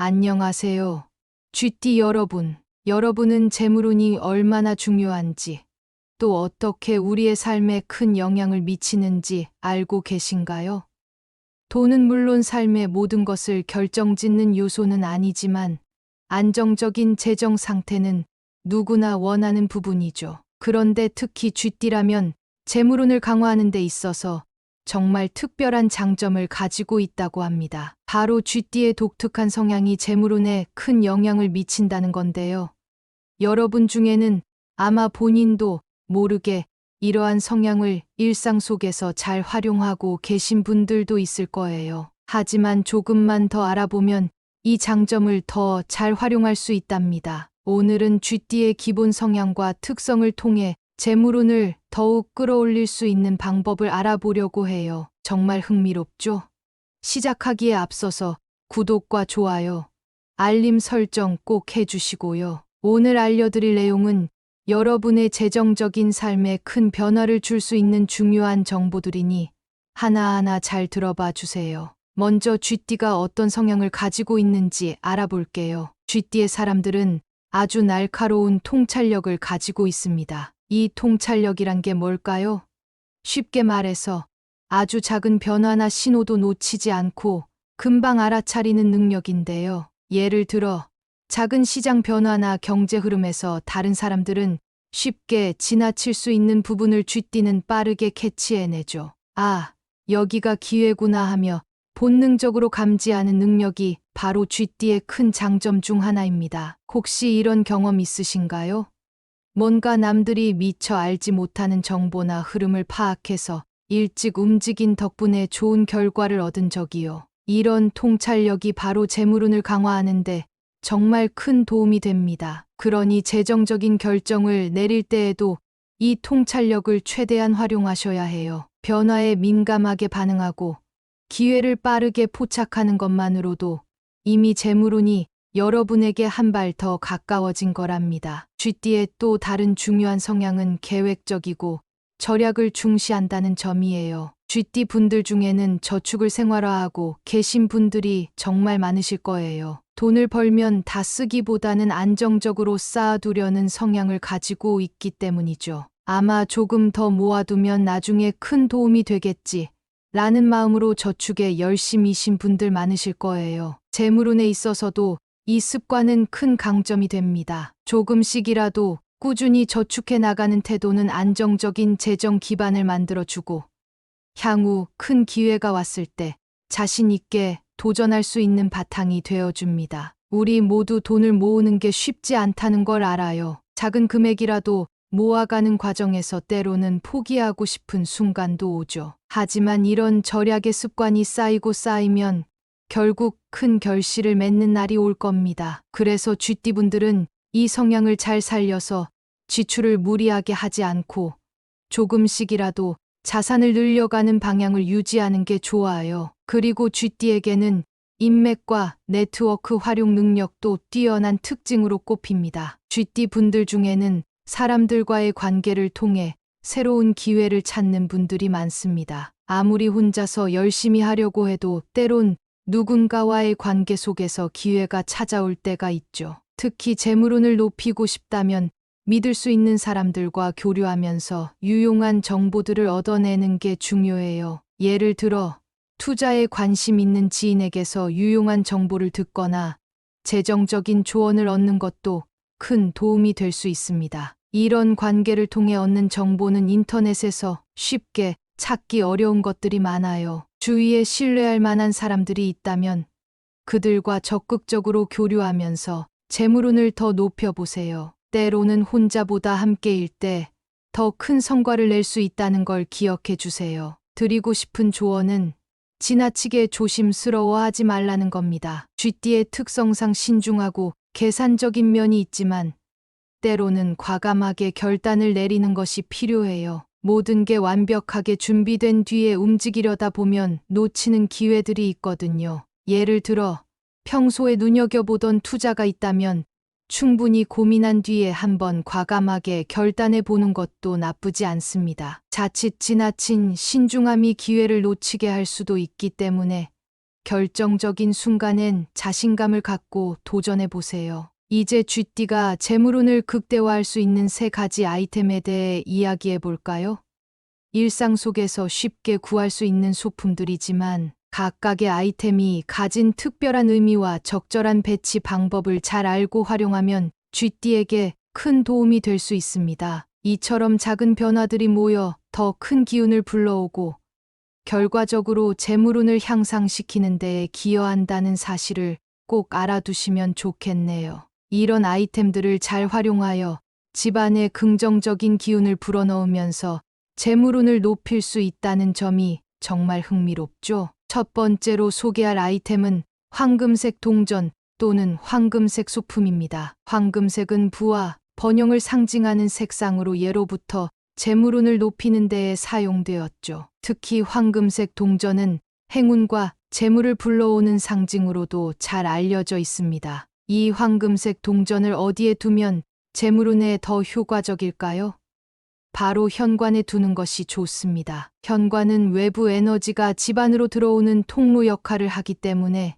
안녕하세요. GT 여러분. 여러분은 재물운이 얼마나 중요한지, 또 어떻게 우리의 삶에 큰 영향을 미치는지 알고 계신가요? 돈은 물론 삶의 모든 것을 결정짓는 요소는 아니지만, 안정적인 재정 상태는 누구나 원하는 부분이죠. 그런데 특히 GT라면 재물운을 강화하는 데 있어서 정말 특별한 장점을 가지고 있다고 합니다. 바로 GT의 독특한 성향이 재물운에 큰 영향을 미친다는 건데요. 여러분 중에는 아마 본인도 모르게 이러한 성향을 일상 속에서 잘 활용하고 계신 분들도 있을 거예요. 하지만 조금만 더 알아보면 이 장점을 더 잘 활용할 수 있답니다. 오늘은 GT의 기본 성향과 특성을 통해 재물운을 더욱 끌어올릴 수 있는 방법을 알아보려고 해요. 정말 흥미롭죠? 시작하기에 앞서서 구독과 좋아요, 알림 설정 꼭 해주시고요. 오늘 알려드릴 내용은 여러분의 재정적인 삶에 큰 변화를 줄 수 있는 중요한 정보들이니 하나하나 잘 들어봐 주세요. 먼저 GT가 어떤 성향을 가지고 있는지 알아볼게요. GT의 사람들은 아주 날카로운 통찰력을 가지고 있습니다. 이 통찰력이란 게 뭘까요? 쉽게 말해서 아주 작은 변화나 신호도 놓치지 않고 금방 알아차리는 능력인데요. 예를 들어 작은 시장 변화나 경제 흐름에서 다른 사람들은 쉽게 지나칠 수 있는 부분을 GT는 빠르게 캐치해내죠. 아, 여기가 기회구나 하며 본능적으로 감지하는 능력이 바로 GT의 큰 장점 중 하나입니다. 혹시 이런 경험 있으신가요? 뭔가 남들이 미처 알지 못하는 정보나 흐름을 파악해서 일찍 움직인 덕분에 좋은 결과를 얻은 적이요. 이런 통찰력이 바로 재물운을 강화하는데 정말 큰 도움이 됩니다. 그러니 재정적인 결정을 내릴 때에도 이 통찰력을 최대한 활용하셔야 해요. 변화에 민감하게 반응하고 기회를 빠르게 포착하는 것만으로도 이미 재물운이 여러분에게 한 발 더 가까워진 거랍니다. GT의 또 다른 중요한 성향은 계획적이고 절약을 중시한다는 점이에요. GT 분들 중에는 저축을 생활화하고 계신 분들이 정말 많으실 거예요. 돈을 벌면 다 쓰기보다는 안정적으로 쌓아두려는 성향을 가지고 있기 때문이죠. 아마 조금 더 모아두면 나중에 큰 도움이 되겠지 라는 마음으로 저축에 열심이신 분들 많으실 거예요. 재물운에 있어서도 이 습관은 큰 강점이 됩니다. 조금씩이라도 꾸준히 저축해 나가는 태도는 안정적인 재정 기반을 만들어주고 향후 큰 기회가 왔을 때 자신 있게 도전할 수 있는 바탕이 되어줍니다. 우리 모두 돈을 모으는 게 쉽지 않다는 걸 알아요. 작은 금액이라도 모아가는 과정에서 때로는 포기하고 싶은 순간도 오죠. 하지만 이런 절약의 습관이 쌓이고 쌓이면 결국 큰 결실을 맺는 날이 올 겁니다. 그래서 GT분들은 이 성향을 잘 살려서 지출을 무리하게 하지 않고 조금씩이라도 자산을 늘려가는 방향을 유지하는 게 좋아요. 그리고 GT에게는 인맥과 네트워크 활용 능력도 뛰어난 특징으로 꼽힙니다. GT분들 중에는 사람들과의 관계를 통해 새로운 기회를 찾는 분들이 많습니다. 아무리 혼자서 열심히 하려고 해도 때론 누군가와의 관계 속에서 기회가 찾아올 때가 있죠. 특히 재물운을 높이고 싶다면 믿을 수 있는 사람들과 교류하면서 유용한 정보들을 얻어내는 게 중요해요. 예를 들어 투자에 관심 있는 지인에게서 유용한 정보를 듣거나 재정적인 조언을 얻는 것도 큰 도움이 될 수 있습니다. 이런 관계를 통해 얻는 정보는 인터넷에서 쉽게 찾기 어려운 것들이 많아요. 주위에 신뢰할 만한 사람들이 있다면 그들과 적극적으로 교류하면서 재물운을 더 높여보세요. 때로는 혼자보다 함께일 때 더 큰 성과를 낼 수 있다는 걸 기억해 주세요. 드리고 싶은 조언은 지나치게 조심스러워하지 말라는 겁니다. GT의 특성상 신중하고 계산적인 면이 있지만 때로는 과감하게 결단을 내리는 것이 필요해요. 모든 게 완벽하게 준비된 뒤에 움직이려다 보면 놓치는 기회들이 있거든요. 예를 들어 평소에 눈여겨보던 투자가 있다면 충분히 고민한 뒤에 한번 과감하게 결단해 보는 것도 나쁘지 않습니다. 자칫 지나친 신중함이 기회를 놓치게 할 수도 있기 때문에 결정적인 순간엔 자신감을 갖고 도전해 보세요. 이제 쥐띠가 재물운을 극대화할 수 있는 3가지 아이템에 대해 이야기해 볼까요? 일상 속에서 쉽게 구할 수 있는 소품들이지만 각각의 아이템이 가진 특별한 의미와 적절한 배치 방법을 잘 알고 활용하면 쥐띠에게 큰 도움이 될 수 있습니다. 이처럼 작은 변화들이 모여 더 큰 기운을 불러오고 결과적으로 재물운을 향상시키는 데에 기여한다는 사실을 꼭 알아두시면 좋겠네요. 이런 아이템들을 잘 활용하여 집안에 긍정적인 기운을 불어넣으면서 재물운을 높일 수 있다는 점이 정말 흥미롭죠. 첫 번째로 소개할 아이템은 황금색 동전 또는 황금색 소품입니다. 황금색은 부와 번영을 상징하는 색상으로 예로부터 재물운을 높이는 데에 사용되었죠. 특히 황금색 동전은 행운과 재물을 불러오는 상징으로도 잘 알려져 있습니다. 이 황금색 동전을 어디에 두면 재물운에 더 효과적일까요? 바로 현관에 두는 것이 좋습니다. 현관은 외부 에너지가 집 안으로 들어오는 통로 역할을 하기 때문에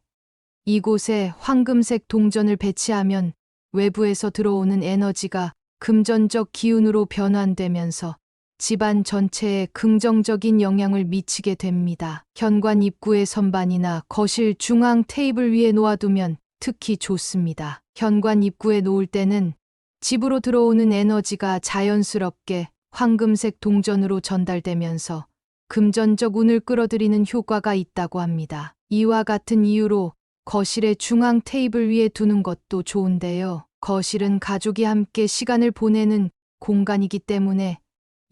이곳에 황금색 동전을 배치하면 외부에서 들어오는 에너지가 금전적 기운으로 변환되면서 집안 전체에 긍정적인 영향을 미치게 됩니다. 현관 입구의 선반이나 거실 중앙 테이블 위에 놓아두면 특히 좋습니다. 현관 입구에 놓을 때는 집으로 들어오는 에너지가 자연스럽게 황금색 동전으로 전달되면서 금전적 운을 끌어들이는 효과가 있다고 합니다. 이와 같은 이유로 거실의 중앙 테이블 위에 두는 것도 좋은데요. 거실은 가족이 함께 시간을 보내는 공간이기 때문에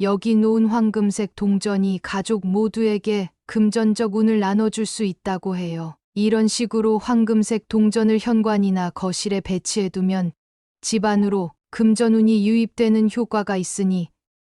여기 놓은 황금색 동전이 가족 모두에게 금전적 운을 나눠줄 수 있다고 해요. 이런 식으로 황금색 동전을 현관이나 거실에 배치해두면 집안으로 금전운이 유입되는 효과가 있으니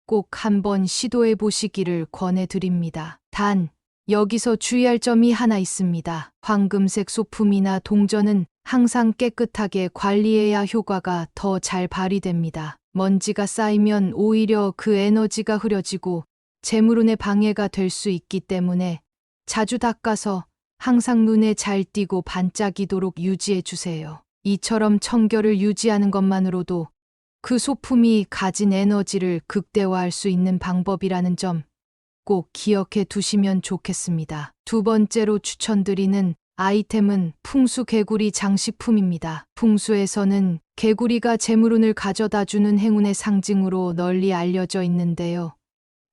꼭 한번 시도해 보시기를 권해드립니다. 단, 여기서 주의할 점이 하나 있습니다. 황금색 소품이나 동전은 항상 깨끗하게 관리해야 효과가 더 잘 발휘됩니다. 먼지가 쌓이면 오히려 그 에너지가 흐려지고 재물운에 방해가 될 수 있기 때문에 자주 닦아서 항상 눈에 잘 띄고 반짝이도록 유지해 주세요. 이처럼 청결을 유지하는 것만으로도 그 소품이 가진 에너지를 극대화할 수 있는 방법이라는 점 꼭 기억해 두시면 좋겠습니다. 두 번째로 추천드리는 아이템은 풍수 개구리 장식품입니다. 풍수에서는 개구리가 재물운을 가져다 주는 행운의 상징으로 널리 알려져 있는데요.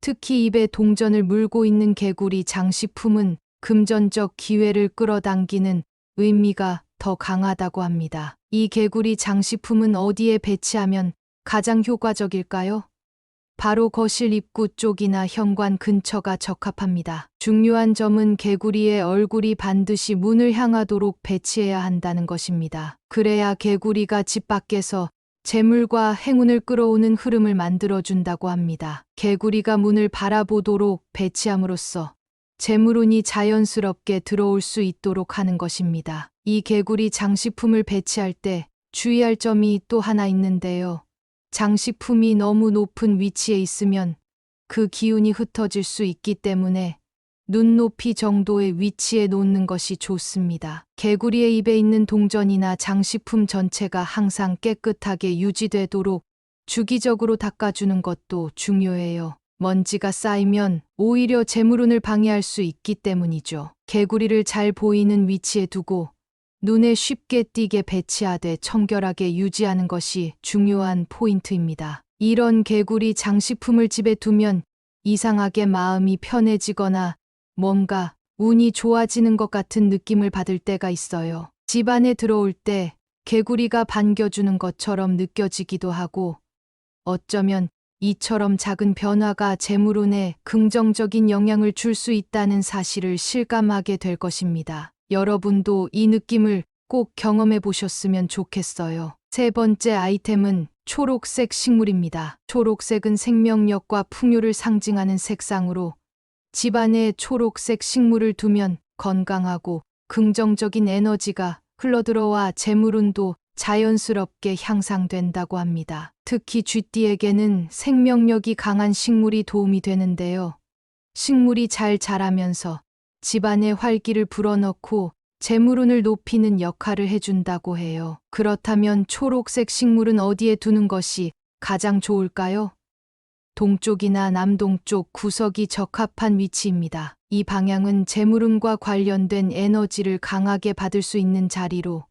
특히 입에 동전을 물고 있는 개구리 장식품은 금전적 기회를 끌어당기는 의미가 더 강하다고 합니다. 이 개구리 장식품은 어디에 배치하면 가장 효과적일까요? 바로 거실 입구 쪽이나 현관 근처가 적합합니다. 중요한 점은 개구리의 얼굴이 반드시 문을 향하도록 배치해야 한다는 것입니다. 그래야 개구리가 집 밖에서 재물과 행운을 끌어오는 흐름을 만들어준다고 합니다. 개구리가 문을 바라보도록 배치함으로써 재물운이 자연스럽게 들어올 수 있도록 하는 것입니다. 이 개구리 장식품을 배치할 때 주의할 점이 또 하나 있는데요. 장식품이 너무 높은 위치에 있으면 그 기운이 흩어질 수 있기 때문에 눈높이 정도의 위치에 놓는 것이 좋습니다. 개구리의 입에 있는 동전이나 장식품 전체가 항상 깨끗하게 유지되도록 주기적으로 닦아주는 것도 중요해요. 먼지가 쌓이면 오히려 재물운을 방해할 수 있기 때문이죠. 개구리를 잘 보이는 위치에 두고 눈에 쉽게 띄게 배치하되 청결하게 유지하는 것이 중요한 포인트입니다. 이런 개구리 장식품을 집에 두면 이상하게 마음이 편해지거나 뭔가 운이 좋아지는 것 같은 느낌을 받을 때가 있어요. 집 안에 들어올 때 개구리가 반겨주는 것처럼 느껴지기도 하고 어쩌면 이처럼 작은 변화가 재물운에 긍정적인 영향을 줄 수 있다는 사실을 실감하게 될 것입니다. 여러분도 이 느낌을 꼭 경험해 보셨으면 좋겠어요. 세 번째 아이템은 초록색 식물입니다. 초록색은 생명력과 풍요를 상징하는 색상으로 집안에 초록색 식물을 두면 건강하고 긍정적인 에너지가 흘러들어와 재물운도 자연스럽게 향상된다고 합니다. 특히 쥐띠에게는 생명력이 강한 식물이 도움이 되는데요. 식물이 잘 자라면서 집안에 활기를 불어넣고 재물운을 높이는 역할을 해준다고 해요. 그렇다면 초록색 식물은 어디에 두는 것이 가장 좋을까요? 동쪽이나 남동쪽 구석이 적합한 위치입니다. 이 방향은 재물운과 관련된 에너지를 강하게 받을 수 있는 자리로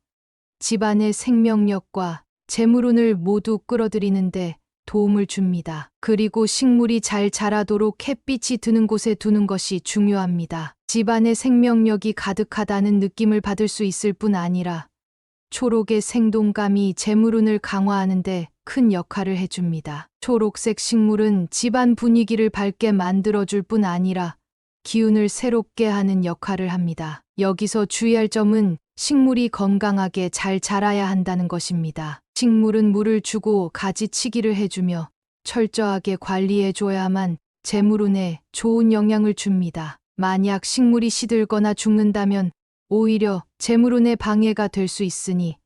집안의 생명력과 재물운을 모두 끌어들이는데 도움을 줍니다. 그리고 식물이 잘 자라도록 햇빛이 드는 곳에 두는 것이 중요합니다. 집안의 생명력이 가득하다는 느낌을 받을 수 있을 뿐 아니라 초록의 생동감이 재물운을 강화하는데 큰 역할을 해줍니다. 초록색 식물은 집안 분위기를 밝게 만들어줄 뿐 아니라 기운을 새롭게 하는 역할을 합니다. 여기서 주의할 점은 식물이 건강하게 잘 자라야 한다는 것입니다. 식물은 물을 주고 가지치기를 해주며 철저하게 관리해줘야만 재물운에 좋은 영향을 줍니다. 만약 식물이 시들거나 죽는다면 오히려 재물운에 방해가 될 수 있으니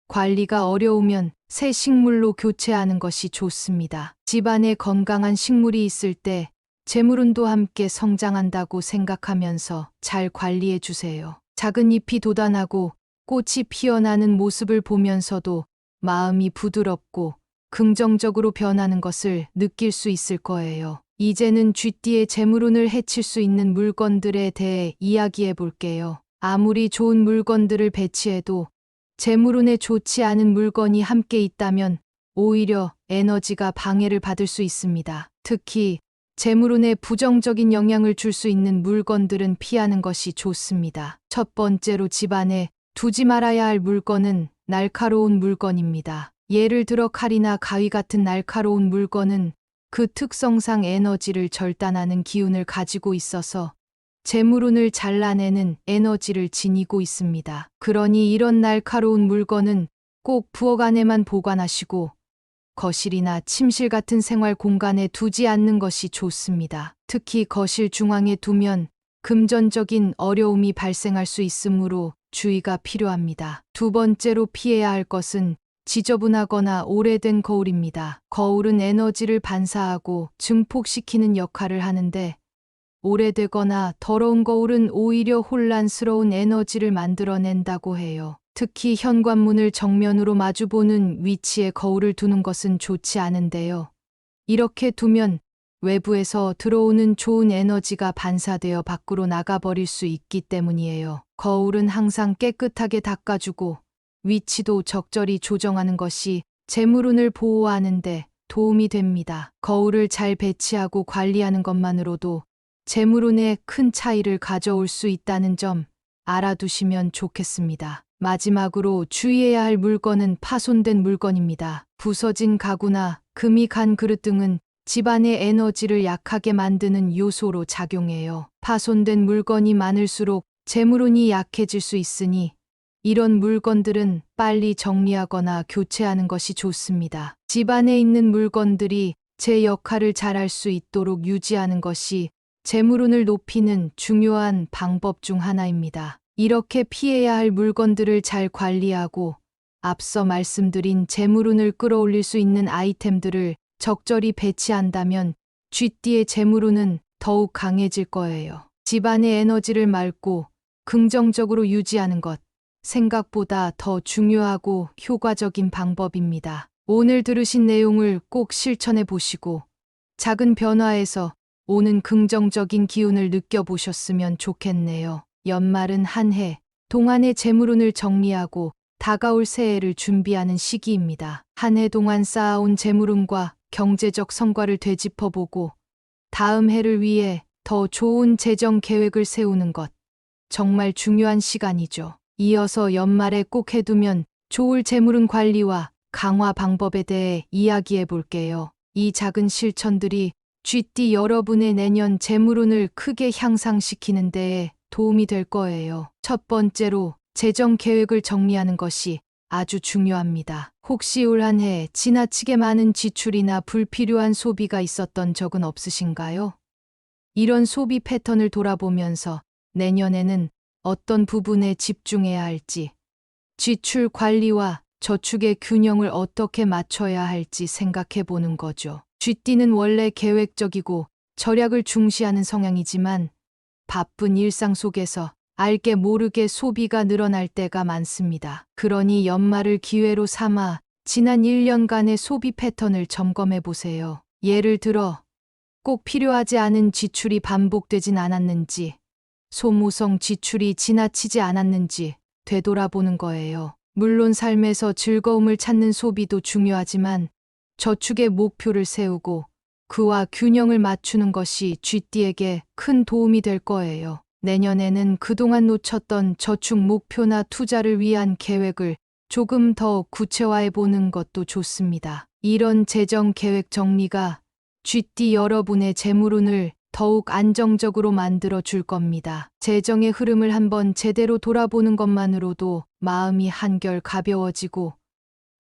관리가 어려우면 새 식물로 교체하는 것이 좋습니다. 집안에 건강한 식물이 있을 때 재물운도 함께 성장한다고 생각하면서 잘 관리해 주세요. 작은 잎이 돋아나고 꽃이 피어나는 모습을 보면서도 마음이 부드럽고 긍정적으로 변하는 것을 느낄 수 있을 거예요. 이제는 쥐띠의 재물운을 해칠 수 있는 물건들에 대해 이야기해 볼게요. 아무리 좋은 물건들을 배치해도 재물운에 좋지 않은 물건이 함께 있다면 오히려 에너지가 방해를 받을 수 있습니다. 특히 재물운에 부정적인 영향을 줄 수 있는 물건들은 피하는 것이 좋습니다. 첫 번째로 집안에 두지 말아야 할 물건은 날카로운 물건입니다. 예를 들어 칼이나 가위 같은 날카로운 물건은 그 특성상 에너지를 절단하는 기운을 가지고 있어서 재물운을 잘라내는 에너지를 지니고 있습니다. 그러니 이런 날카로운 물건은 꼭 부엌 안에만 보관하시고 거실이나 침실 같은 생활 공간에 두지 않는 것이 좋습니다. 특히 거실 중앙에 두면 금전적인 어려움이 발생할 수 있으므로 주의가 필요합니다. 두 번째로 피해야 할 것은 지저분하거나 오래된 거울입니다. 거울은 에너지를 반사하고 증폭시키는 역할을 하는데 오래되거나 더러운 거울은 오히려 혼란스러운 에너지를 만들어낸다고 해요. 특히 현관문을 정면으로 마주보는 위치에 거울을 두는 것은 좋지 않은데요. 이렇게 두면 외부에서 들어오는 좋은 에너지가 반사되어 밖으로 나가버릴 수 있기 때문이에요. 거울은 항상 깨끗하게 닦아주고 위치도 적절히 조정하는 것이 재물운을 보호하는데 도움이 됩니다. 거울을 잘 배치하고 관리하는 것만으로도 재물운에 큰 차이를 가져올 수 있다는 점 알아두시면 좋겠습니다. 마지막으로 주의해야 할 물건은 파손된 물건입니다. 부서진 가구나 금이 간 그릇 등은 집안의 에너지를 약하게 만드는 요소로 작용해요. 파손된 물건이 많을수록 재물운이 약해질 수 있으니 이런 물건들은 빨리 정리하거나 교체하는 것이 좋습니다. 집안에 있는 물건들이 제 역할을 잘할 수 있도록 유지하는 것이 재물운을 높이는 중요한 방법 중 하나입니다. 이렇게 피해야 할 물건들을 잘 관리하고 앞서 말씀드린 재물운을 끌어올릴 수 있는 아이템들을 적절히 배치한다면 쥐띠의 재물운은 더욱 강해질 거예요. 집안의 에너지를 맑고 긍정적으로 유지하는 것, 생각보다 더 중요하고 효과적인 방법입니다. 오늘 들으신 내용을 꼭 실천해 보시고 작은 변화에서 오는 긍정적인 기운을 느껴보셨으면 좋겠네요. 연말은 한 해 동안의 재물운을 정리하고 다가올 새해를 준비하는 시기입니다. 한 해 동안 쌓아온 재물운과 경제적 성과를 되짚어보고 다음 해를 위해 더 좋은 재정 계획을 세우는 것, 정말 중요한 시간이죠. 이어서 연말에 꼭 해두면 좋을 재물운 관리와 강화 방법에 대해 이야기해 볼게요. 이 작은 실천들이 쥐띠 여러분의 내년 재물운을 크게 향상시키는 데에 도움이 될 거예요. 첫 번째로 재정 계획을 정리하는 것이 아주 중요합니다. 혹시 올 한 해 지나치게 많은 지출이나 불필요한 소비가 있었던 적은 없으신가요? 이런 소비 패턴을 돌아보면서 내년에는 어떤 부분에 집중해야 할지, 지출 관리와 저축의 균형을 어떻게 맞춰야 할지 생각해 보는 거죠. 쥐띠는 원래 계획적이고 절약을 중시하는 성향이지만 바쁜 일상 속에서 알게 모르게 소비가 늘어날 때가 많습니다. 그러니 연말을 기회로 삼아 지난 1년간의 소비 패턴을 점검해 보세요. 예를 들어 꼭 필요하지 않은 지출이 반복되진 않았는지, 소모성 지출이 지나치지 않았는지 되돌아보는 거예요. 물론 삶에서 즐거움을 찾는 소비도 중요하지만 저축의 목표를 세우고 그와 균형을 맞추는 것이 쥐띠에게 큰 도움이 될 거예요. 내년에는 그동안 놓쳤던 저축 목표나 투자를 위한 계획을 조금 더 구체화해 보는 것도 좋습니다. 이런 재정 계획 정리가 쥐띠 여러분의 재물운을 더욱 안정적으로 만들어 줄 겁니다. 재정의 흐름을 한번 제대로 돌아보는 것만으로도 마음이 한결 가벼워지고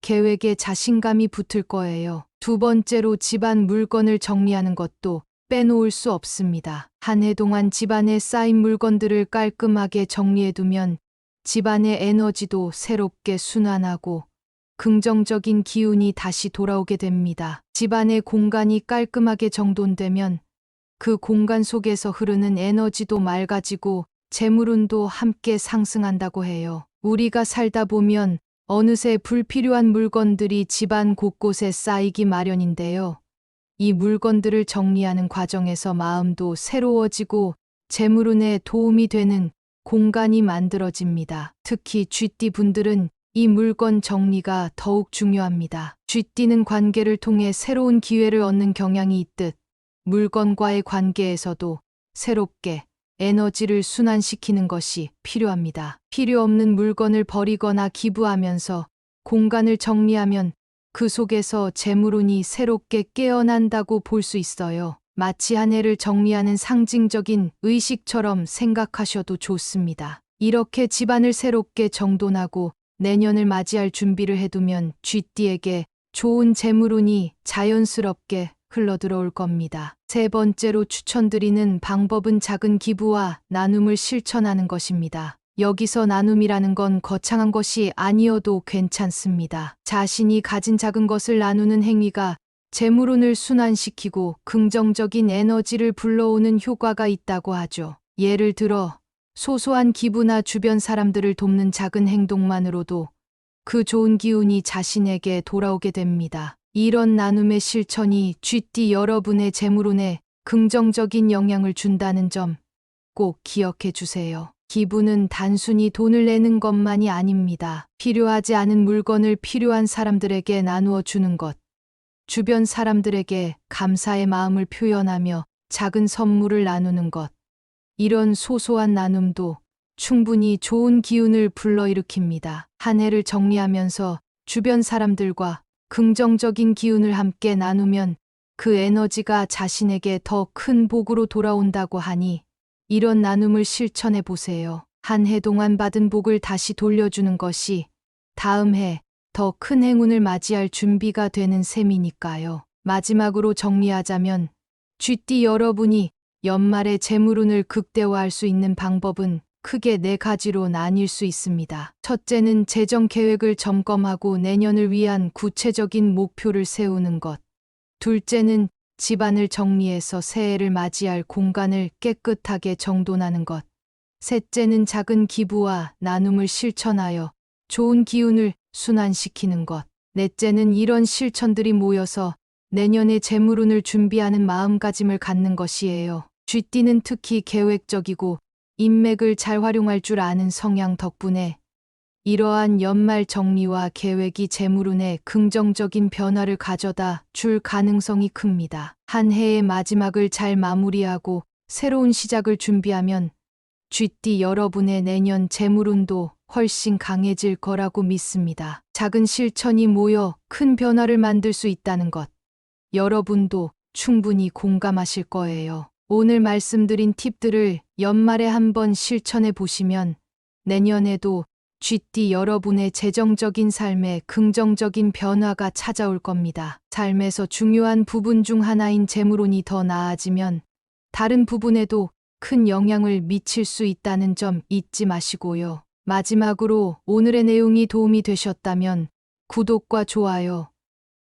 계획에 자신감이 붙을 거예요. 두 번째로 집안 물건을 정리하는 것도 빼놓을 수 없습니다. 한 해 동안 집안에 쌓인 물건들을 깔끔하게 정리해두면 집안의 에너지도 새롭게 순환하고 긍정적인 기운이 다시 돌아오게 됩니다. 집안의 공간이 깔끔하게 정돈되면 그 공간 속에서 흐르는 에너지도 맑아지고 재물운도 함께 상승한다고 해요. 우리가 살다 보면 어느새 불필요한 물건들이 집안 곳곳에 쌓이기 마련인데요. 이 물건들을 정리하는 과정에서 마음도 새로워지고 재물운에 도움이 되는 공간이 만들어집니다. 특히 쥐띠 분들은 이 물건 정리가 더욱 중요합니다. 쥐띠는 관계를 통해 새로운 기회를 얻는 경향이 있듯 물건과의 관계에서도 새롭게 에너지를 순환시키는 것이 필요합니다. 필요 없는 물건을 버리거나 기부하면서 공간을 정리하면 그 속에서 재물운이 새롭게 깨어난다고 볼 수 있어요. 마치 한 해를 정리하는 상징적인 의식처럼 생각하셔도 좋습니다. 이렇게 집안을 새롭게 정돈하고 내년을 맞이할 준비를 해두면 쥐띠에게 좋은 재물운이 자연스럽게 흘러들어올 겁니다. 세 번째로 추천드리는 방법은 작은 기부와 나눔을 실천하는 것입니다. 여기서 나눔이라는 건 거창한 것이 아니어도 괜찮습니다. 자신이 가진 작은 것을 나누는 행위가 재물운을 순환시키고 긍정적인 에너지를 불러오는 효과가 있다고 하죠. 예를 들어 소소한 기부나 주변 사람들을 돕는 작은 행동만으로도 그 좋은 기운이 자신에게 돌아오게 됩니다. 이런 나눔의 실천이 쥐띠 여러분의 재물운에 긍정적인 영향을 준다는 점 꼭 기억해 주세요. 기부는 단순히 돈을 내는 것만이 아닙니다. 필요하지 않은 물건을 필요한 사람들에게 나누어 주는 것, 주변 사람들에게 감사의 마음을 표현하며 작은 선물을 나누는 것, 이런 소소한 나눔도 충분히 좋은 기운을 불러일으킵니다. 한 해를 정리하면서 주변 사람들과 긍정적인 기운을 함께 나누면 그 에너지가 자신에게 더 큰 복으로 돌아온다고 하니 이런 나눔을 실천해 보세요. 한 해 동안 받은 복을 다시 돌려주는 것이 다음 해 더 큰 행운을 맞이할 준비가 되는 셈이니까요. 마지막으로 정리하자면 쥐띠 여러분이 연말에 재물운을 극대화할 수 있는 방법은 크게 네 가지로 나뉠 수 있습니다. 첫째는 재정 계획을 점검하고 내년을 위한 구체적인 목표를 세우는 것. 둘째는 집안을 정리해서 새해를 맞이할 공간을 깨끗하게 정돈하는 것. 셋째는 작은 기부와 나눔을 실천하여 좋은 기운을 순환시키는 것. 넷째는 이런 실천들이 모여서 내년의 재물운을 준비하는 마음가짐을 갖는 것이에요. 쥐띠는 특히 계획적이고 인맥을 잘 활용할 줄 아는 성향 덕분에 이러한 연말 정리와 계획이 재물운에 긍정적인 변화를 가져다 줄 가능성이 큽니다. 한 해의 마지막을 잘 마무리하고 새로운 시작을 준비하면 쥐띠 여러분의 내년 재물운도 훨씬 강해질 거라고 믿습니다. 작은 실천이 모여 큰 변화를 만들 수 있다는 것, 여러분도 충분히 공감하실 거예요. 오늘 말씀드린 팁들을 연말에 한번 실천해 보시면 내년에도 쥐띠 여러분의 재정적인 삶에 긍정적인 변화가 찾아올 겁니다. 삶에서 중요한 부분 중 하나인 재물운이 더 나아지면 다른 부분에도 큰 영향을 미칠 수 있다는 점 잊지 마시고요. 마지막으로 오늘의 내용이 도움이 되셨다면 구독과 좋아요,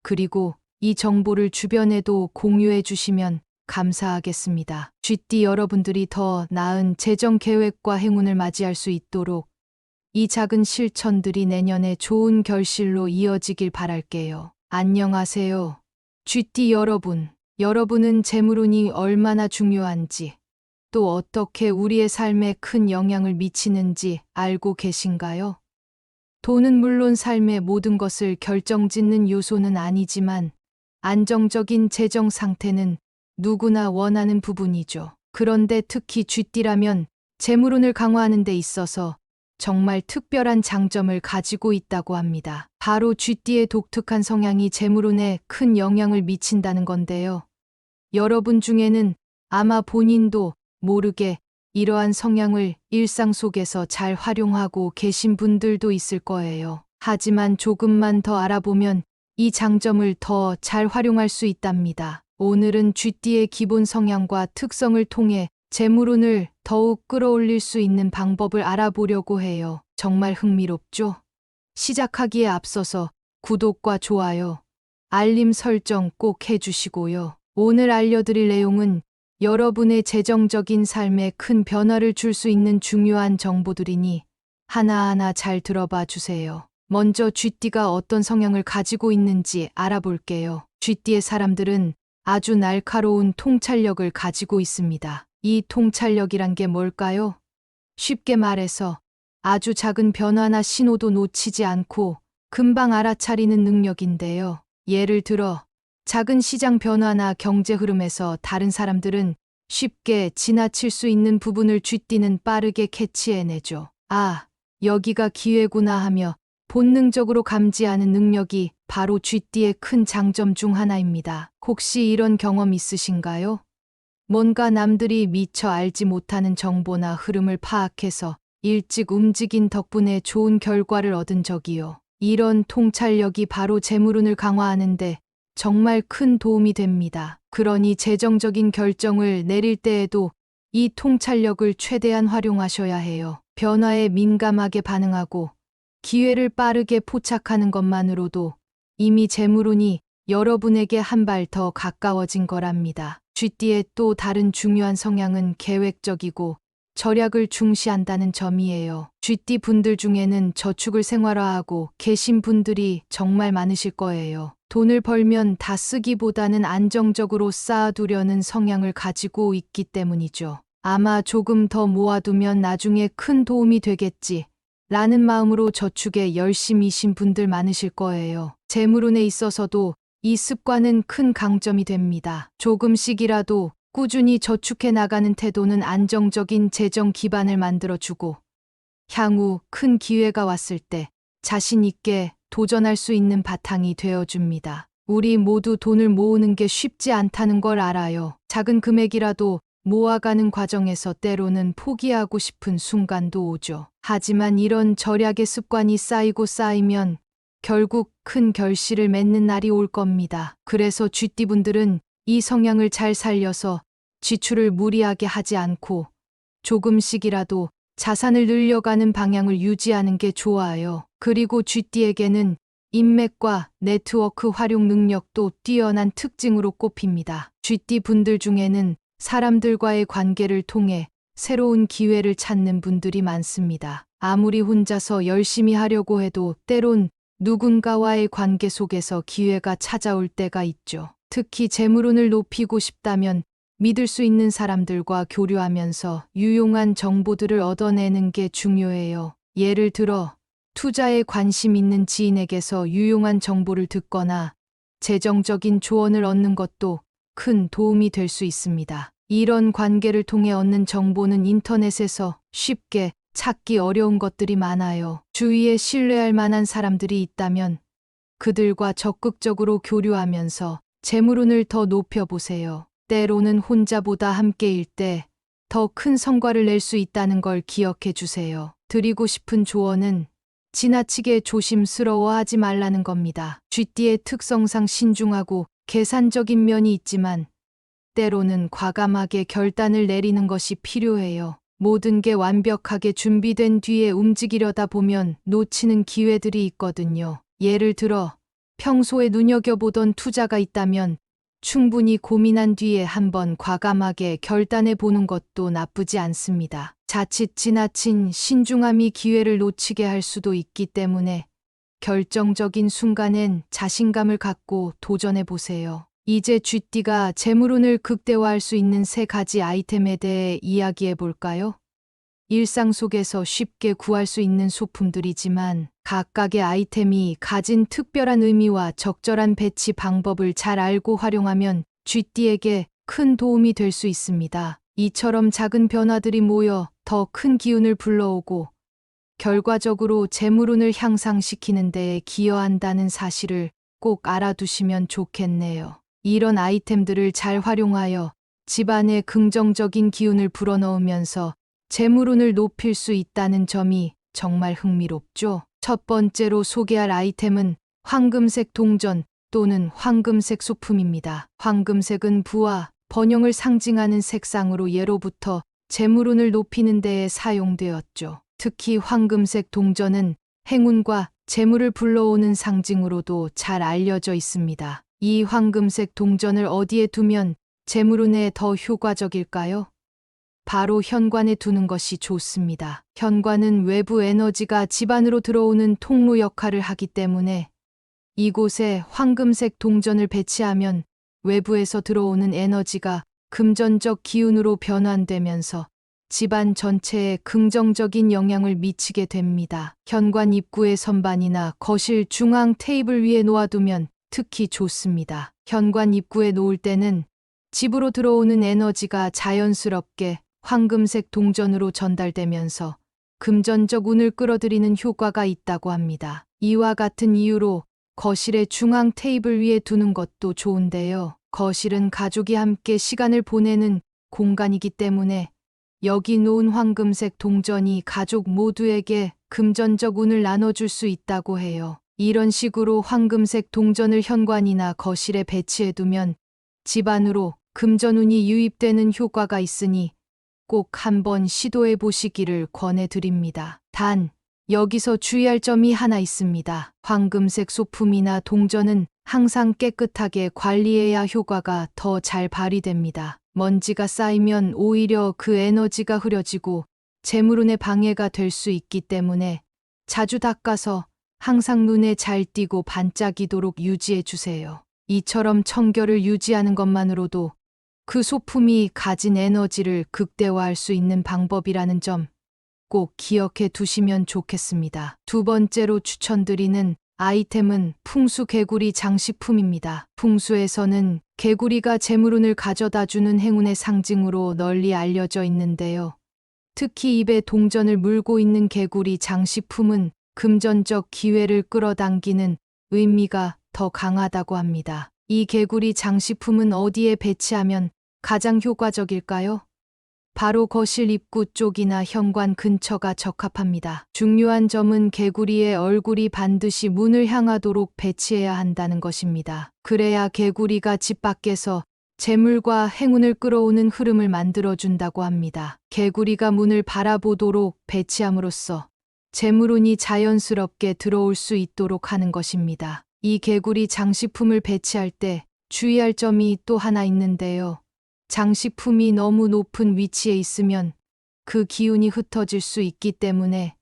그리고 이 정보를 주변에도 공유해 주시면 감사하겠습니다. 쥐띠 여러분들이 더 나은 재정 계획과 행운을 맞이할 수 있도록 이 작은 실천들이 내년에 좋은 결실로 이어지길 바랄게요. 안녕하세요. 쥐띠 여러분. 여러분은 재물운이 얼마나 중요한지, 또 어떻게 우리의 삶에 큰 영향을 미치는지 알고 계신가요? 돈은 물론 삶의 모든 것을 결정짓는 요소는 아니지만 안정적인 재정 상태는 누구나 원하는 부분이죠. 그런데 특히 쥐띠라면 재물운을 강화하는 데 있어서 정말 특별한 장점을 가지고 있다고 합니다. 바로 쥐띠의 독특한 성향이 재물운에 큰 영향을 미친다는 건데요. 여러분 중에는 아마 본인도 모르게 이러한 성향을 일상 속에서 잘 활용하고 계신 분들도 있을 거예요. 하지만 조금만 더 알아보면 이 장점을 더 잘 활용할 수 있답니다. 오늘은 쥐띠의 기본 성향과 특성을 통해 재물운을 더욱 끌어올릴 수 있는 방법을 알아보려고 해요. 정말 흥미롭죠? 시작하기에 앞서서 구독과 좋아요, 알림 설정 꼭 해주시고요. 오늘 알려드릴 내용은 여러분의 재정적인 삶에 큰 변화를 줄 수 있는 중요한 정보들이니 하나하나 잘 들어봐 주세요. 먼저 쥐띠가 어떤 성향을 가지고 있는지 알아볼게요. 쥐띠의 사람들은 아주 날카로운 통찰력을 가지고 있습니다. 이 통찰력이란 게 뭘까요? 쉽게 말해서 아주 작은 변화나 신호도 놓치지 않고 금방 알아차리는 능력인데요. 예를 들어 작은 시장 변화나 경제 흐름에서 다른 사람들은 쉽게 지나칠 수 있는 부분을 쥐띠는 빠르게 캐치해내죠. 아, 여기가 기회구나 하며 본능적으로 감지하는 능력이 바로 쥐띠의 큰 장점 중 하나입니다. 혹시 이런 경험 있으신가요? 뭔가 남들이 미처 알지 못하는 정보나 흐름을 파악해서 일찍 움직인 덕분에 좋은 결과를 얻은 적이요. 이런 통찰력이 바로 재물운을 강화하는데 정말 큰 도움이 됩니다. 그러니 재정적인 결정을 내릴 때에도 이 통찰력을 최대한 활용하셔야 해요. 변화에 민감하게 반응하고 기회를 빠르게 포착하는 것만으로도 이미 재물운이 여러분에게 한 발 더 가까워진 거랍니다. 쥐띠의 또 다른 중요한 성향은 계획적이고 절약을 중시한다는 점이에요. 쥐띠 분들 중에는 저축을 생활화하고 계신 분들이 정말 많으실 거예요. 돈을 벌면 다 쓰기보다는 안정적으로 쌓아두려는 성향을 가지고 있기 때문이죠. 아마 조금 더 모아두면 나중에 큰 도움이 되겠지 라는 마음으로 저축에 열심이신 분들 많으실 거예요. 재물운에 있어서도 이 습관은 큰 강점이 됩니다. 조금씩이라도 꾸준히 저축해 나가는 태도는 안정적인 재정 기반을 만들어주고 향후 큰 기회가 왔을 때 자신 있게 도전할 수 있는 바탕이 되어줍니다. 우리 모두 돈을 모으는 게 쉽지 않다는 걸 알아요. 작은 금액이라도 모아가는 과정에서 때로는 포기하고 싶은 순간도 오죠. 하지만 이런 절약의 습관이 쌓이고 쌓이면 결국 큰 결실을 맺는 날이 올 겁니다. 그래서 쥐띠분들은 이 성향을 잘 살려서 지출을 무리하게 하지 않고 조금씩이라도 자산을 늘려가는 방향을 유지하는 게 좋아요. 그리고 쥐띠에게는 인맥과 네트워크 활용 능력도 뛰어난 특징으로 꼽힙니다. 쥐띠 분들 중에는 사람들과의 관계를 통해 새로운 기회를 찾는 분들이 많습니다. 아무리 혼자서 열심히 하려고 해도 때론 누군가와의 관계 속에서 기회가 찾아올 때가 있죠. 특히 재물운을 높이고 싶다면 믿을 수 있는 사람들과 교류하면서 유용한 정보들을 얻어내는 게 중요해요. 예를 들어 투자에 관심 있는 지인에게서 유용한 정보를 듣거나 재정적인 조언을 얻는 것도 큰 도움이 될 수 있습니다. 이런 관계를 통해 얻는 정보는 인터넷에서 쉽게 찾기 어려운 것들이 많아요. 주위에 신뢰할 만한 사람들이 있다면 그들과 적극적으로 교류하면서 재물운을 더 높여보세요. 때로는 혼자보다 함께일 때 더 큰 성과를 낼 수 있다는 걸 기억해 주세요. 드리고 싶은 조언은 지나치게 조심스러워하지 말라는 겁니다. 쥐띠의 특성상 신중하고 계산적인 면이 있지만 때로는 과감하게 결단을 내리는 것이 필요해요. 모든 게 완벽하게 준비된 뒤에 움직이려다 보면 놓치는 기회들이 있거든요. 예를 들어 평소에 눈여겨보던 투자가 있다면 충분히 고민한 뒤에 한번 과감하게 결단해 보는 것도 나쁘지 않습니다. 자칫 지나친 신중함이 기회를 놓치게 할 수도 있기 때문에 결정적인 순간엔 자신감을 갖고 도전해 보세요. 이제 쥐띠가 재물운을 극대화할 수 있는 3가지 아이템에 대해 이야기해 볼까요? 일상 속에서 쉽게 구할 수 있는 소품들이지만 각각의 아이템이 가진 특별한 의미와 적절한 배치 방법을 잘 알고 활용하면 쥐띠에게 큰 도움이 될 수 있습니다. 이처럼 작은 변화들이 모여 더 큰 기운을 불러오고 결과적으로 재물운을 향상시키는 데에 기여한다는 사실을 꼭 알아두시면 좋겠네요. 이런 아이템들을 잘 활용하여 집안에 긍정적인 기운을 불어넣으면서 재물운을 높일 수 있다는 점이 정말 흥미롭죠. 첫 번째로 소개할 아이템은 황금색 동전 또는 황금색 소품입니다. 황금색은 부와 번영을 상징하는 색상으로 예로부터 재물운을 높이는 데에 사용되었죠. 특히 황금색 동전은 행운과 재물을 불러오는 상징으로도 잘 알려져 있습니다. 이 황금색 동전을 어디에 두면 재물운에 더 효과적일까요? 바로 현관에 두는 것이 좋습니다. 현관은 외부 에너지가 집 안으로 들어오는 통로 역할을 하기 때문에 이곳에 황금색 동전을 배치하면 외부에서 들어오는 에너지가 금전적 기운으로 변환되면서 집안 전체에 긍정적인 영향을 미치게 됩니다. 현관 입구의 선반이나 거실 중앙 테이블 위에 놓아두면 특히 좋습니다. 현관 입구에 놓을 때는 집으로 들어오는 에너지가 자연스럽게 황금색 동전으로 전달되면서 금전적 운을 끌어들이는 효과가 있다고 합니다. 이와 같은 이유로 거실의 중앙 테이블 위에 두는 것도 좋은데요. 거실은 가족이 함께 시간을 보내는 공간이기 때문에 여기 놓은 황금색 동전이 가족 모두에게 금전적 운을 나눠줄 수 있다고 해요. 이런 식으로 황금색 동전을 현관이나 거실에 배치해두면 집안으로 금전운이 유입되는 효과가 있으니 꼭 한번 시도해 보시기를 권해드립니다. 단, 여기서 주의할 점이 하나 있습니다. 황금색 소품이나 동전은 항상 깨끗하게 관리해야 효과가 더 잘 발휘됩니다. 먼지가 쌓이면 오히려 그 에너지가 흐려지고 재물운에 방해가 될 수 있기 때문에 자주 닦아서 항상 눈에 잘 띄고 반짝이도록 유지해 주세요. 이처럼 청결을 유지하는 것만으로도 그 소품이 가진 에너지를 극대화할 수 있는 방법이라는 점 꼭 기억해 두시면 좋겠습니다. 두 번째로 추천드리는 아이템은 풍수 개구리 장식품입니다. 풍수에서는 개구리가 재물운을 가져다 주는 행운의 상징으로 널리 알려져 있는데요. 특히 입에 동전을 물고 있는 개구리 장식품은 금전적 기회를 끌어당기는 의미가 더 강하다고 합니다. 이 개구리 장식품은 어디에 배치하면 가장 효과적일까요? 바로 거실 입구 쪽이나 현관 근처가 적합합니다. 중요한 점은 개구리의 얼굴이 반드시 문을 향하도록 배치해야 한다는 것입니다. 그래야 개구리가 집 밖에서 재물과 행운을 끌어오는 흐름을 만들어준다고 합니다. 개구리가 문을 바라보도록 배치함으로써 재물운이 자연스럽게 들어올 수 있도록 하는 것입니다. 이 개구리 장식품을 배치할 때 주의할 점이 또 하나 있는데요. 장식품이 너무 높은 위치에 있으면 그 기운이 흩어질 수 있기 때문에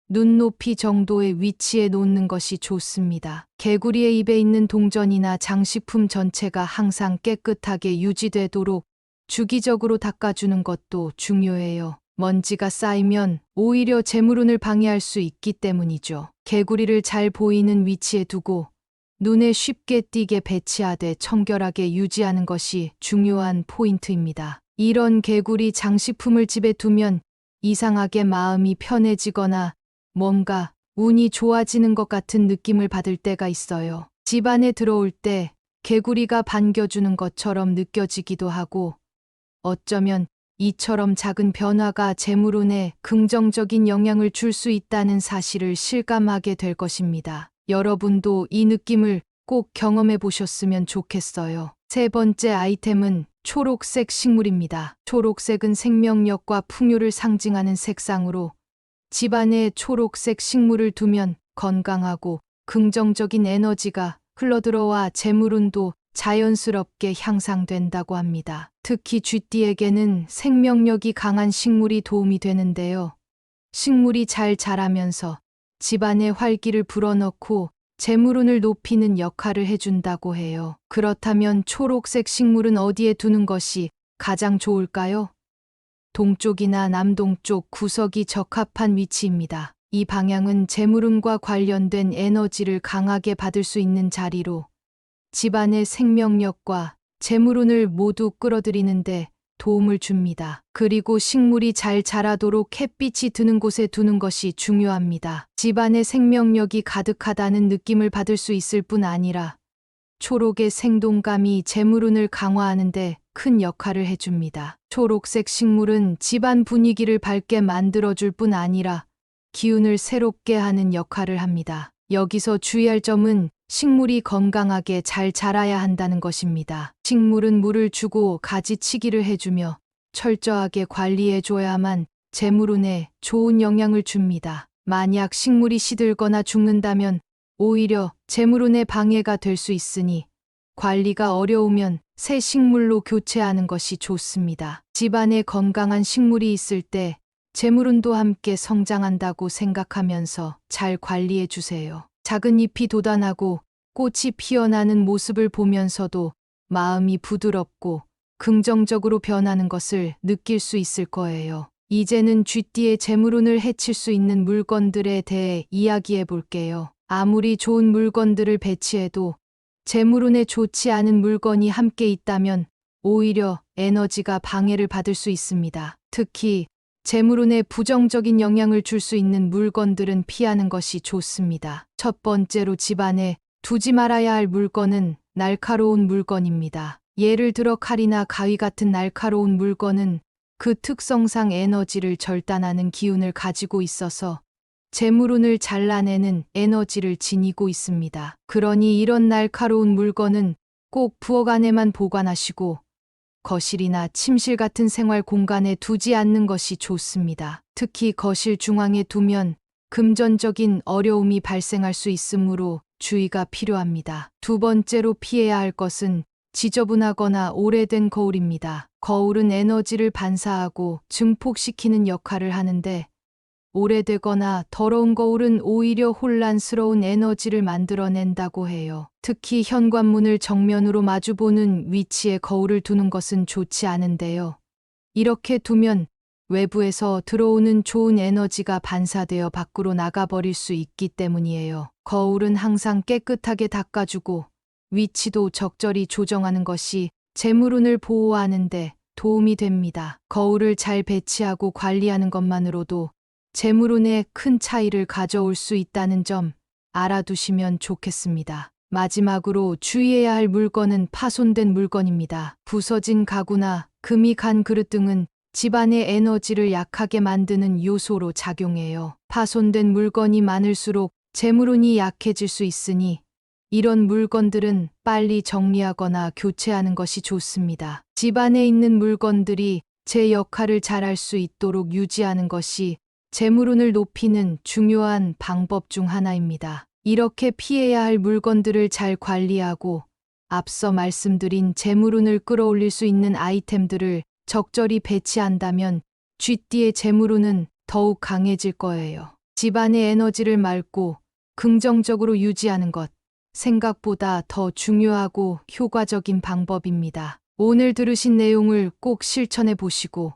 눈높이 정도의 위치에 놓는 것이 좋습니다. 개구리의 입에 있는 동전이나 장식품 전체가 항상 깨끗하게 유지되도록 주기적으로 닦아주는 것도 중요해요. 먼지가 쌓이면 오히려 재물운을 방해할 수 있기 때문이죠. 개구리를 잘 보이는 위치에 두고 눈에 쉽게 띄게 배치하되 청결하게 유지하는 것이 중요한 포인트입니다. 이런 개구리 장식품을 집에 두면 이상하게 마음이 편해지거나 뭔가 운이 좋아지는 것 같은 느낌을 받을 때가 있어요. 집 안에 들어올 때 개구리가 반겨주는 것처럼 느껴지기도 하고 어쩌면 이처럼 작은 변화가 재물운에 긍정적인 영향을 줄 수 있다는 사실을 실감하게 될 것입니다. 여러분도 이 느낌을 꼭 경험해 보셨으면 좋겠어요. 세 번째 아이템은 초록색 식물입니다. 초록색은 생명력과 풍요를 상징하는 색상으로 집안에 초록색 식물을 두면 건강하고 긍정적인 에너지가 흘러들어와 재물운도 자연스럽게 향상된다고 합니다. 특히 쥐띠에게는 생명력이 강한 식물이 도움이 되는데요. 식물이 잘 자라면서 집안의 활기를 불어넣고 재물운을 높이는 역할을 해준다고 해요. 그렇다면 초록색 식물은 어디에 두는 것이 가장 좋을까요? 동쪽이나 남동쪽 구석이 적합한 위치입니다. 이 방향은 재물운과 관련된 에너지를 강하게 받을 수 있는 자리로 집안의 생명력과 재물운을 모두 끌어들이는데 도움을 줍니다. 그리고 식물이 잘 자라도록 햇빛이 드는 곳에 두는 것이 중요합니다. 집안의 생명력이 가득하다는 느낌을 받을 수 있을 뿐 아니라 초록의 생동감이 재물운을 강화하는데 큰 역할을 해줍니다. 초록색 식물은 집안 분위기를 밝게 만들어줄 뿐 아니라 기운을 새롭게 하는 역할을 합니다. 여기서 주의할 점은 식물이 건강하게 잘 자라야 한다는 것입니다. 식물은 물을 주고 가지치기를 해주며 철저하게 관리해줘야만 재물운에 좋은 영향을 줍니다. 만약 식물이 시들거나 죽는다면 오히려 재물운에 방해가 될 수 있으니 관리가 어려우면 새 식물로 교체하는 것이 좋습니다. 집안에 건강한 식물이 있을 때 재물운도 함께 성장한다고 생각하면서 잘 관리해 주세요. 작은 잎이 돋아나고 꽃이 피어나는 모습을 보면서도 마음이 부드럽고 긍정적으로 변하는 것을 느낄 수 있을 거예요. 이제는 쥐띠의 재물운을 해칠 수 있는 물건들에 대해 이야기해 볼게요. 아무리 좋은 물건들을 배치해도 재물운에 좋지 않은 물건이 함께 있다면 오히려 에너지가 방해를 받을 수 있습니다. 특히 재물운에 부정적인 영향을 줄 수 있는 물건들은 피하는 것이 좋습니다. 첫 번째로 집안에 두지 말아야 할 물건은 날카로운 물건입니다. 예를 들어 칼이나 가위 같은 날카로운 물건은 그 특성상 에너지를 절단하는 기운을 가지고 있어서 재물운을 잘라내는 에너지를 지니고 있습니다. 그러니 이런 날카로운 물건은 꼭 부엌 안에만 보관하시고 거실이나 침실 같은 생활 공간에 두지 않는 것이 좋습니다. 특히 거실 중앙에 두면 금전적인 어려움이 발생할 수 있으므로 주의가 필요합니다. 두 번째로 피해야 할 것은 지저분하거나 오래된 거울입니다. 거울은 에너지를 반사하고 증폭시키는 역할을 하는데 오래되거나 더러운 거울은 오히려 혼란스러운 에너지를 만들어낸다고 해요. 특히 현관문을 정면으로 마주보는 위치에 거울을 두는 것은 좋지 않은데요. 이렇게 두면 외부에서 들어오는 좋은 에너지가 반사되어 밖으로 나가버릴 수 있기 때문이에요. 거울은 항상 깨끗하게 닦아주고 위치도 적절히 조정하는 것이 재물운을 보호하는데 도움이 됩니다. 거울을 잘 배치하고 관리하는 것만으로도 재물운에 큰 차이를 가져올 수 있다는 점 알아두시면 좋겠습니다. 마지막으로 주의해야 할 물건은 파손된 물건입니다. 부서진 가구나 금이 간 그릇 등은 집안의 에너지를 약하게 만드는 요소로 작용해요. 파손된 물건이 많을수록 재물운이 약해질 수 있으니 이런 물건들은 빨리 정리하거나 교체하는 것이 좋습니다. 집안에 있는 물건들이 제 역할을 잘할 수 있도록 유지하는 것이 재물운을 높이는 중요한 방법 중 하나입니다. 이렇게 피해야 할 물건들을 잘 관리하고 앞서 말씀드린 재물운을 끌어올릴 수 있는 아이템들을 적절히 배치한다면 쥐띠의 재물운은 더욱 강해질 거예요. 집안의 에너지를 맑고 긍정적으로 유지하는 것, 생각보다 더 중요하고 효과적인 방법입니다. 오늘 들으신 내용을 꼭 실천해 보시고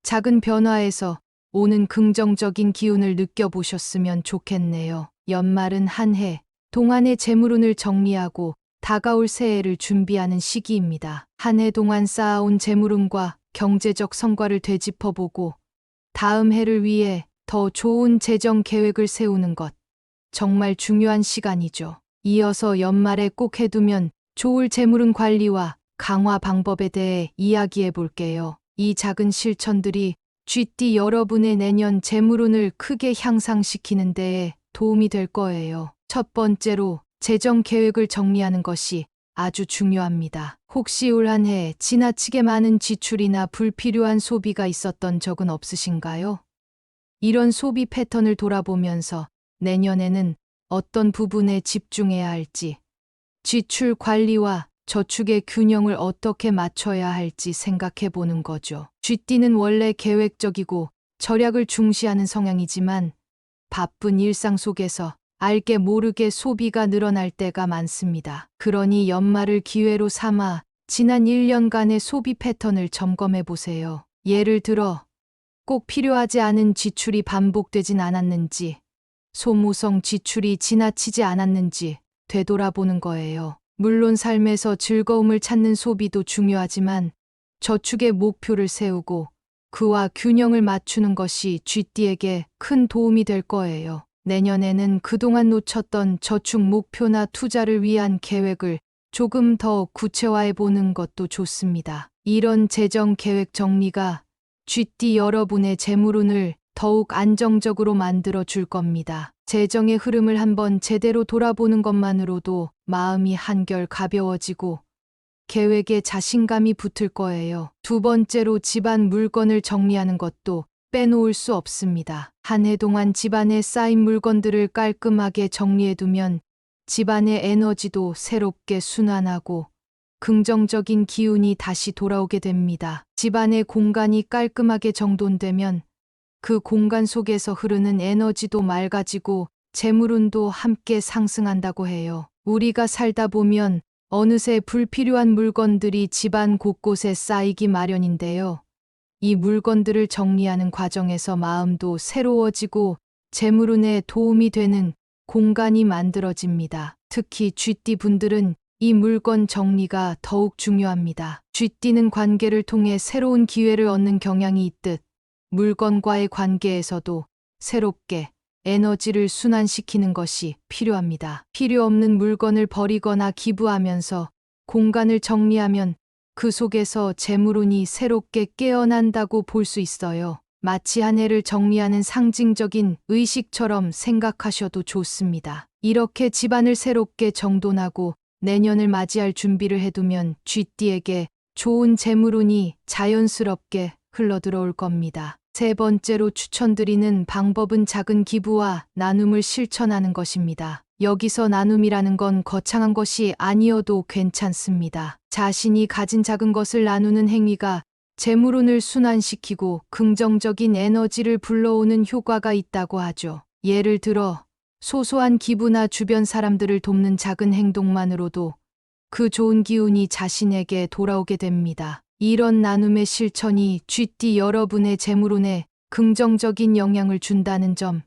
작은 변화에서 오는 긍정적인 기운을 느껴보셨으면 좋겠네요. 연말은 한 해 동안의 재물운을 정리하고 다가올 새해를 준비하는 시기입니다. 한 해 동안 쌓아온 재물운과 경제적 성과를 되짚어보고 다음 해를 위해 더 좋은 재정 계획을 세우는 것, 정말 중요한 시간이죠. 이어서 연말에 꼭 해두면 좋을 재물운 관리와 강화 방법에 대해 이야기해 볼게요. 이 작은 실천들이 쥐띠 여러분의 내년 재물운을 크게 향상시키는 데에 도움이 될 거예요. 첫 번째로 재정 계획을 정리하는 것이 아주 중요합니다. 혹시 올 한 해 지나치게 많은 지출이나 불필요한 소비가 있었던 적은 없으신가요? 이런 소비 패턴을 돌아보면서 내년에는 어떤 부분에 집중해야 할지, 지출 관리와 저축의 균형을 어떻게 맞춰야 할지 생각해 보는 거죠. 쥐띠는 원래 계획적이고 절약을 중시하는 성향이지만 바쁜 일상 속에서 알게 모르게 소비가 늘어날 때가 많습니다. 그러니 연말을 기회로 삼아 지난 1년간의 소비 패턴을 점검해 보세요. 예를 들어 꼭 필요하지 않은 지출이 반복되진 않았는지, 소모성 지출이 지나치지 않았는지 되돌아보는 거예요. 물론 삶에서 즐거움을 찾는 소비도 중요하지만 저축의 목표를 세우고 그와 균형을 맞추는 것이 쥐띠에게 큰 도움이 될 거예요. 내년에는 그동안 놓쳤던 저축 목표나 투자를 위한 계획을 조금 더 구체화해 보는 것도 좋습니다. 이런 재정 계획 정리가 쥐띠 여러분의 재물운을 더욱 안정적으로 만들어 줄 겁니다. 재정의 흐름을 한번 제대로 돌아보는 것만으로도 마음이 한결 가벼워지고 계획에 자신감이 붙을 거예요. 두 번째로 집안 물건을 정리하는 것도 빼놓을 수 없습니다. 한 해 동안 집안에 쌓인 물건들을 깔끔하게 정리해두면 집안의 에너지도 새롭게 순환하고 긍정적인 기운이 다시 돌아오게 됩니다. 집안의 공간이 깔끔하게 정돈되면 그 공간 속에서 흐르는 에너지도 맑아지고 재물운도 함께 상승한다고 해요. 우리가 살다 보면 어느새 불필요한 물건들이 집안 곳곳에 쌓이기 마련인데요. 이 물건들을 정리하는 과정에서 마음도 새로워지고 재물운에 도움이 되는 공간이 만들어집니다. 특히 쥐띠 분들은 이 물건 정리가 더욱 중요합니다. 쥐띠는 관계를 통해 새로운 기회를 얻는 경향이 있듯 물건과의 관계에서도 새롭게 에너지를 순환시키는 것이 필요합니다. 필요 없는 물건을 버리거나 기부하면서 공간을 정리하면 그 속에서 재물운이 새롭게 깨어난다고 볼 수 있어요. 마치 한 해를 정리하는 상징적인 의식처럼 생각하셔도 좋습니다. 이렇게 집안을 새롭게 정돈하고 내년을 맞이할 준비를 해두면 쥐띠에게 좋은 재물운이 자연스럽게 흘러들어올 겁니다. 세 번째로 추천드리는 방법은 작은 기부와 나눔을 실천하는 것입니다. 여기서 나눔이라는 건 거창한 것이 아니어도 괜찮습니다. 자신이 가진 작은 것을 나누는 행위가 재물운을 순환시키고 긍정적인 에너지를 불러오는 효과가 있다고 하죠. 예를 들어 소소한 기부나 주변 사람들을 돕는 작은 행동만으로도 그 좋은 기운이 자신에게 돌아오게 됩니다. 이런 나눔의 실천이 쥐띠 여러분의 재물운에 긍정적인 영향을 준다는 점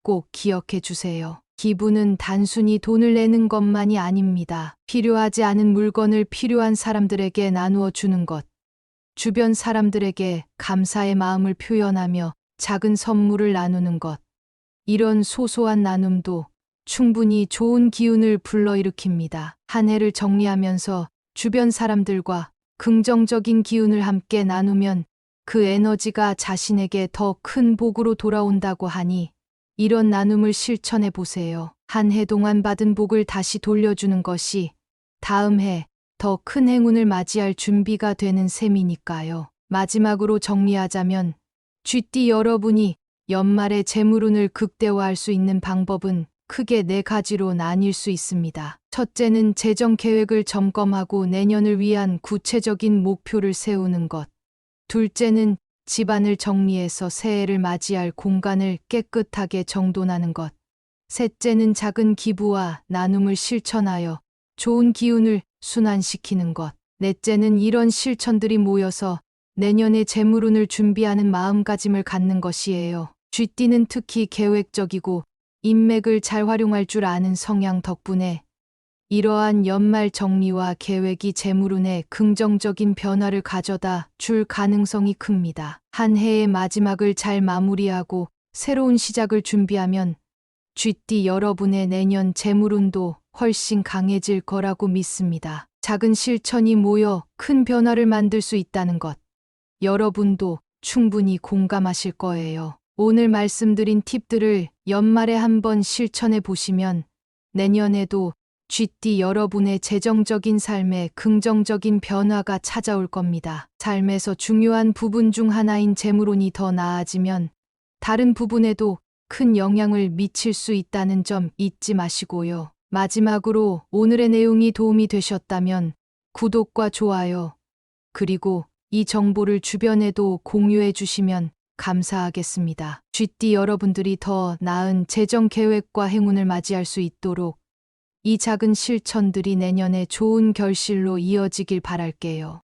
꼭 기억해 주세요. 기부는 단순히 돈을 내는 것만이 아닙니다. 필요하지 않은 물건을 필요한 사람들에게 나누어 주는 것, 주변 사람들에게 감사의 마음을 표현하며 작은 선물을 나누는 것, 이런 소소한 나눔도 충분히 좋은 기운을 불러일으킵니다. 한 해를 정리하면서 주변 사람들과 긍정적인 기운을 함께 나누면 그 에너지가 자신에게 더 큰 복으로 돌아온다고 하니 이런 나눔을 실천해 보세요. 한 해 동안 받은 복을 다시 돌려주는 것이 다음 해 더 큰 행운을 맞이할 준비가 되는 셈이니까요. 마지막으로 정리하자면 쥐띠 여러분이 연말에 재물운을 극대화할 수 있는 방법은 크게 네 가지로 나뉠 수 있습니다. 첫째는 재정 계획을 점검하고 내년을 위한 구체적인 목표를 세우는 것. 둘째는 집안을 정리해서 새해를 맞이할 공간을 깨끗하게 정돈하는 것. 셋째는 작은 기부와 나눔을 실천하여 좋은 기운을 순환시키는 것. 넷째는 이런 실천들이 모여서 내년의 재물운을 준비하는 마음가짐을 갖는 것이에요. 쥐띠는 특히 계획적이고 인맥을 잘 활용할 줄 아는 성향 덕분에 이러한 연말 정리와 계획이 재물운에 긍정적인 변화를 가져다 줄 가능성이 큽니다. 한 해의 마지막을 잘 마무리하고 새로운 시작을 준비하면 쥐띠 여러분의 내년 재물운도 훨씬 강해질 거라고 믿습니다. 작은 실천이 모여 큰 변화를 만들 수 있다는 것, 여러분도 충분히 공감하실 거예요. 오늘 말씀드린 팁들을 연말에 한번 실천해 보시면 내년에도 쥐띠 여러분의 재정적인 삶에 긍정적인 변화가 찾아올 겁니다. 삶에서 중요한 부분 중 하나인 재물운이 더 나아지면 다른 부분에도 큰 영향을 미칠 수 있다는 점 잊지 마시고요. 마지막으로 오늘의 내용이 도움이 되셨다면 구독과 좋아요, 그리고 이 정보를 주변에도 공유해 주시면 감사하겠습니다. 쥐띠 여러분들이 더 나은 재정 계획과 행운을 맞이할 수 있도록 이 작은 실천들이 내년에 좋은 결실로 이어지길 바랄게요.